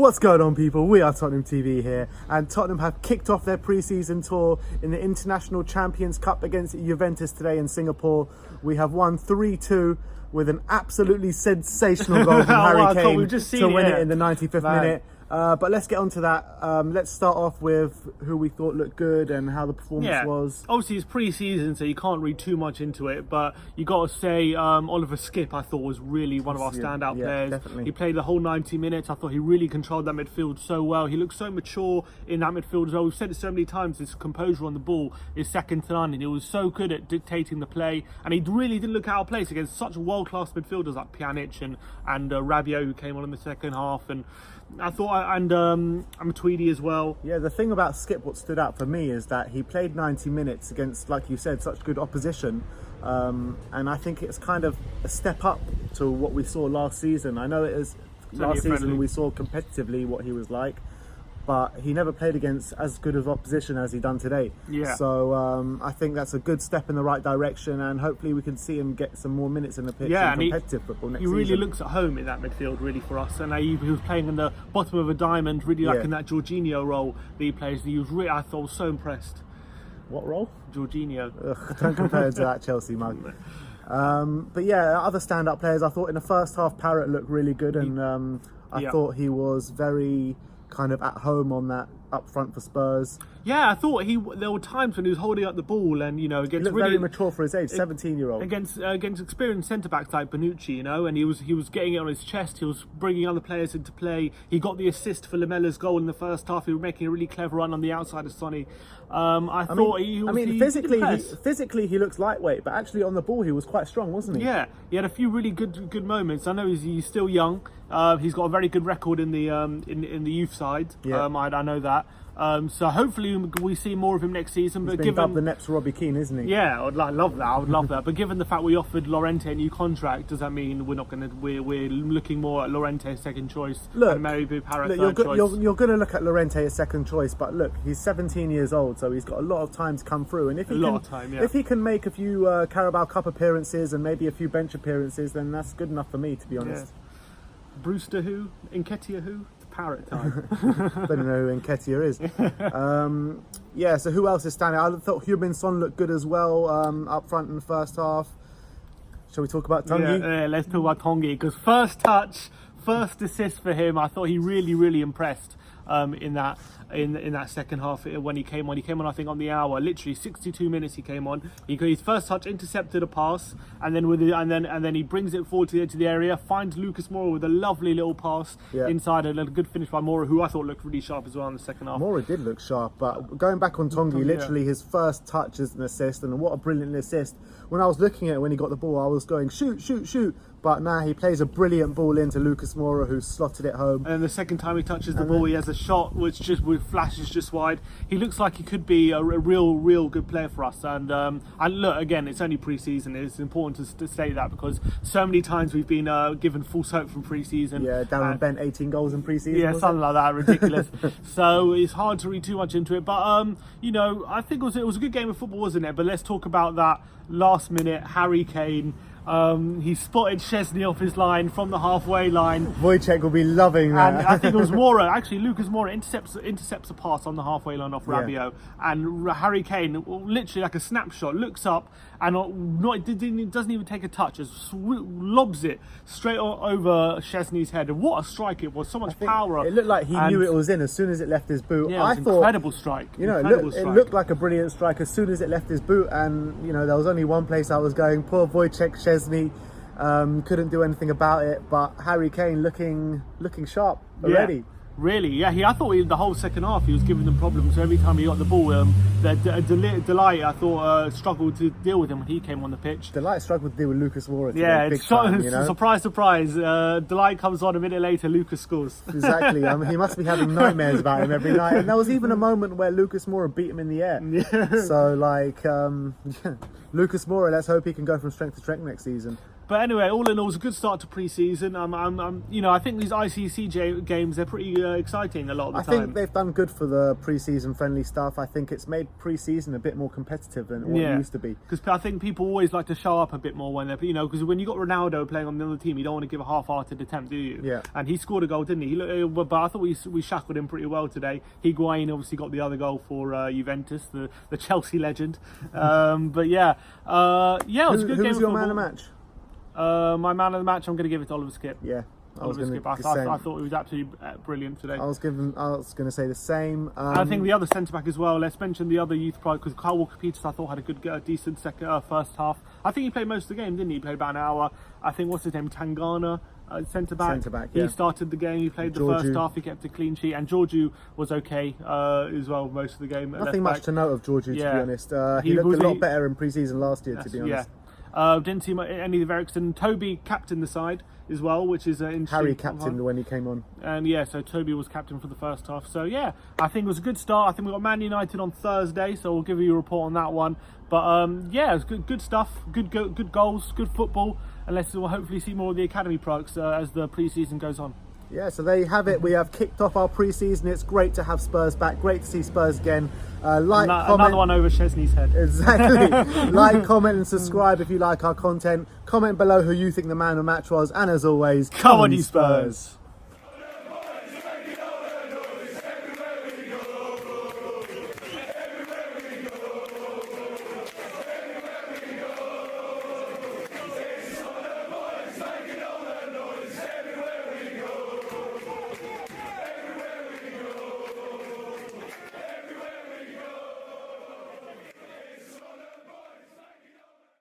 What's going on, people? We are Tottenham TV here, and Tottenham have kicked off their pre-season tour in the International Champions Cup against Juventus today in Singapore. We have won 3-2 with an absolutely sensational goal from Harry Kane to win it in the 95th minute. But let's get on to that. Let's start off with who we thought looked good and how the performance was. Obviously, it's pre-season, so you can't read too much into it. But you got to say, Oliver Skipp, I thought, was really one of our standout players. Definitely. He played the whole 90 minutes. I thought he really controlled that midfield so well. He looked so mature in that midfield as well. We've said it so many times. His composure on the ball is second to none, and he was so good at dictating the play. And he really didn't look out of place against such world-class midfielders like Pjanic and Rabiot, who came on in the second half. And I thought, and Tweedy as well. Yeah, the thing about Skipp, what stood out for me is that he played 90 minutes against, like you said, such good opposition. And I think it's kind of a step up to what we saw last season. I know it is last season we saw competitively what he was like, but he never played against as good of opposition as he done today. Yeah. So I think that's a good step in the right direction, and hopefully we can see him get some more minutes in the pitch in competitive football next season. He really looks at home in that midfield, really, for us. And he was playing in the bottom of a diamond, really like in that Jorginho role that he plays. He was really, I thought, was so impressed. What role? Jorginho. Ugh, don't compare him to that Chelsea mug. But yeah, other standout players. I thought in the first half, Parrott looked really good, and I thought he was very kind of at home on that up front for Spurs. Yeah, I thought there were times when he was holding up the ball and, you know, against he looked very mature for his age, 17-year-old. Against experienced centre-backs like Bonucci, you know, and he was getting it on his chest. He was bringing other players into play. He got the assist for Lamella's goal in the first half. He was making a really clever run on the outside of Sonny. Physically he looks lightweight, but actually on the ball he was quite strong, wasn't he? Yeah, he had a few really good moments. I know he's still young. He's got a very good record in the youth side. Yeah. I know that. So hopefully we see more of him next season. He's been dubbed the next Robbie Keane, isn't he? Yeah, I love that. I would love that. But given the fact we offered Llorente a new contract, does that mean we're looking more at Llorente as second choice and maybe Parrott third choice? You're going to look at Llorente as second choice, but look, he's 17 years old, so he's got a lot of time to come through. And if he can make a few Carabao Cup appearances and maybe a few bench appearances, then that's good enough for me, to be honest. Yeah. Brewster who? Nketiah who? Parrot time. Don't know who Nketiah is. So who else is standing? I thought Heung-min Son looked good as well up front in the first half. Shall we talk about Tanguy? Yeah, let's talk about Tanguy, because first touch, first assist for him. I thought he really impressed in that second half when he came on. He came on, I think, on the hour. Literally 62 minutes he came on. His first touch intercepted a pass, and then he brings it forward to the edge of the area, finds Lucas Moura with a lovely little pass inside, a good finish by Moura, who I thought looked really sharp as well in the second half. Moura did look sharp, but going back on Tanguy, literally his first touch is an assist, and what a brilliant assist. When I was looking at it when he got the ball, I was going shoot, but now he plays a brilliant ball into Lucas Moura, who slotted it home. And the second time he touches the ball, he has a shot which flashes just wide. He looks like he could be a real good player for us. And look, again, it's only pre-season. It's important to state that, because so many times we've been given false hope from pre-season. Yeah, Darren Bent, 18 goals in pre-season. Yeah, something like that, ridiculous. So it's hard to read too much into it. But I think it was a good game of football, wasn't it? But let's talk about that last minute Harry Kane. He spotted Szczesny off his line from the halfway line. Wojciech will be loving that. And I think it was Moura, actually Lucas Moura intercepts a pass on the halfway line off Rabiot, and Harry Kane, literally like a snapshot, looks up and doesn't even take a touch, just lobs it straight over Szczesny's head. And what a strike it was, so much power. It looked like he knew it was in as soon as it left his boot. Yeah, it was an incredible strike. It looked like a brilliant strike as soon as it left his boot, and there was only one place I was going. Poor Wojciech Szczesny couldn't do anything about it, but Harry Kane looking sharp already. Yeah. Really, yeah. I thought the whole second half he was giving them problems. So every time he got the ball, Delight, I thought, struggled to deal with him when he came on the pitch. Delight struggled to deal with Lucas Moura. Yeah, surprise, surprise. Delight comes on a minute later, Lucas scores. Exactly. He must be having nightmares about him every night. And there was even a moment where Lucas Moura beat him in the air. Yeah. So, Lucas Moura, let's hope he can go from strength to strength next season. But anyway, all in all, it was a good start to pre-season. I think these ICC games, they're pretty exciting a lot of the time. I think they've done good for the pre-season friendly stuff. I think it's made pre-season a bit more competitive than what it used to be. Because I think people always like to show up a bit more when they're, because when you got Ronaldo playing on the other team, you don't want to give a half-hearted attempt, do you? Yeah. And he scored a goal, didn't he? But I thought we shackled him pretty well today. Higuain obviously got the other goal for Juventus, the Chelsea legend. But yeah, it was a good game. Who was your man of the match? My man of the match, I'm going to give it to Oliver Skip. Yeah, I thought he was absolutely brilliant today. I was going to say the same. I think the other centre back as well. Let's mention the other youth product, because Kyle Walker-Peters I thought had a good, decent first half. I think he played most of the game, didn't he? He played about an hour. I think what's his name, Tangana. Centre back. Yeah. He started the game. He played the first half. He kept a clean sheet, and Georgiou was okay as well most of the game. Nothing much to note of Georgiou, to be honest. He looked a lot better in pre-season last year, to be honest. Didn't see any of Eriksen. Toby captained the side as well, which is interesting. Harry captained when he came on. And so Toby was captain for the first half. So I think it was a good start. I think we got Man United on Thursday, so we'll give you a report on that one. But it was good stuff, good goals, good football. And we'll hopefully see more of the academy products as the pre-season goes on. Yeah, so there you have it. We have kicked off our pre-season. It's great to have Spurs back. Great to see Spurs again. Comment. Another one over Chesney's head. Exactly. Like, comment and subscribe if you like our content. Comment below who you think the man of the match was. And as always, come on you Spurs.